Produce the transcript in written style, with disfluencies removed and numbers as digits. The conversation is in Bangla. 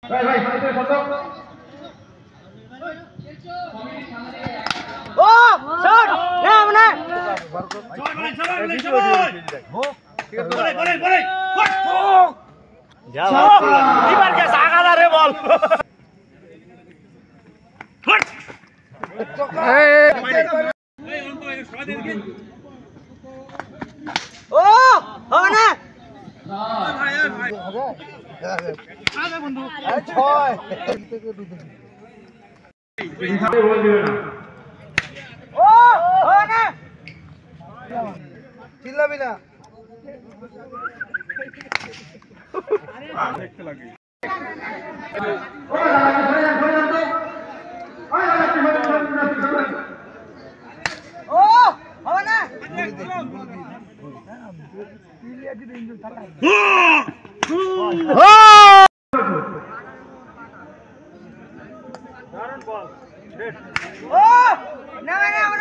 ও শট না মানে যা এবার কে সাগাদা রে বল ও হবে না বন্ধু 6 ও হবে না চিল্লাবি না দেখতে লাগে ও হবে না দারুণ বল ও না না